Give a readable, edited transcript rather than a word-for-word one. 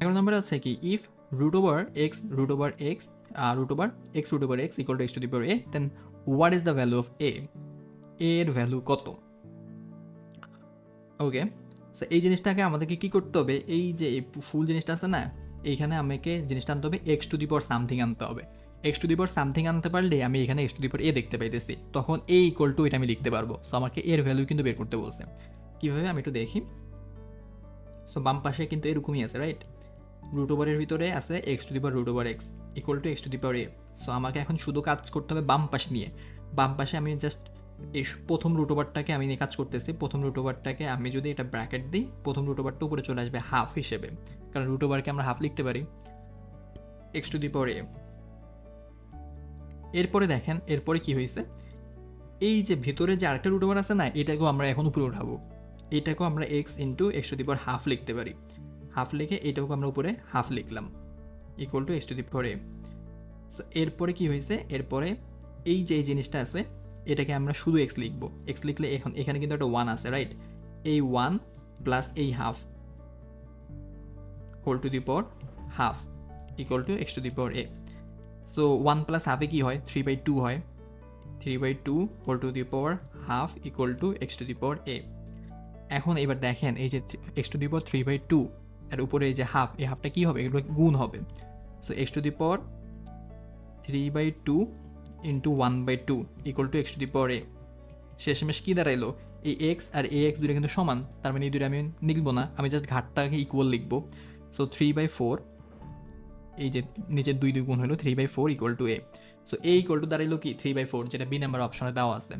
11 নম্বরে আছে কি, if root over x root over x root over x equal to x to the power a, then what is the value of a, এর ভ্যালু কত? ওকে, so এই জিনিসটাকে আমাদেরকে কি করতে হবে, এই যে ফুল জিনিসটা আছে না, এইখানে আমাকে জিনিসটা আনতে হবে x to the power something আনতে হবে। X to the power something আনতে পারলে আমি এখানে এক্স টু দি পাওয়ার এ দেখতে পাইতেছি, তখন এ ইকুয়াল টু এটা আমি লিখতে পারবো। সো আমাকে এর ভ্যালু কিন্তু বের করতে বলছে। কীভাবে আমি একটু দেখি। সো বাম পাশে কিন্তু এরকমই আছে, রাইট? রুট ওভারের ভিতরে আছে x to the power root over x equal to x to the power a. So আমাকে এখন শুধু কাজ করতে হবে বাম পাশ নিয়ে। বাম পাশে আমি জাস্ট এই প্রথম রুট ওভারটাকে আমি নিয়ে কাজ করতেছি। প্রথম রুট ওভারটাকে আমি যদি এটা ব্র্যাকেট দিই, প্রথম রুট ওভারটা উপরে চলে আসবে হাফ হিসেবে, কারণ রুট ওভারকে আমরা হাফ লিখতে পারি, x to the power a. এরপরে দেখেন এরপরে কি হয়েছে, এই যে ভিতরে যে আরেকটা রুট ওভার আছে না, এটাকেও আমরা এখন উপরে উঠাবো। এটাকেও আমরা x into x to the power half লিখতে পারি। হাফ লিখে এটাকেও আমরা উপরে হাফ লিখলাম, equal to x to the power a. এরপরে কি হয়েছে, এরপরে এই যে এই জিনিসটা আছে, এটাকে আমরা শুধু এক্স লিখবো। এক্স লিখলে এখন এখানে কিন্তু একটা ওয়ান আছে, রাইট? এই ওয়ান প্লাস এই half whole to the power half equal to x to the power a. So one plus হাফে কি হয়, 3/2 হয়। 3/2 whole to the power half equal to x to the power a. এখন এবার দেখেন এই যে এক্স টু দি পাওয়ার 3/2 এর উপরে এই যে হাফ, এই হাফটা কি হবে, এগুলো গুণ হবে। So x to the power 3/2 into 1/2 equal to x to the power a. শেষমেশ কী দাঁড়াইলো, এই এক্স আর এ এক্স দুটো কিন্তু সমান, তার মানে এই দুটো আমি লিখবো না, আমি জাস্ট ঘাটটাকে ইকুয়াল লিখবো। সো 3/4, এই যে নিচের 2 গুণ হলো 3/4 equal to a. So a equal to দাঁড়াইলো কি 3/4, যেটা বি নাম্বার অপশনে দেওয়া আছে।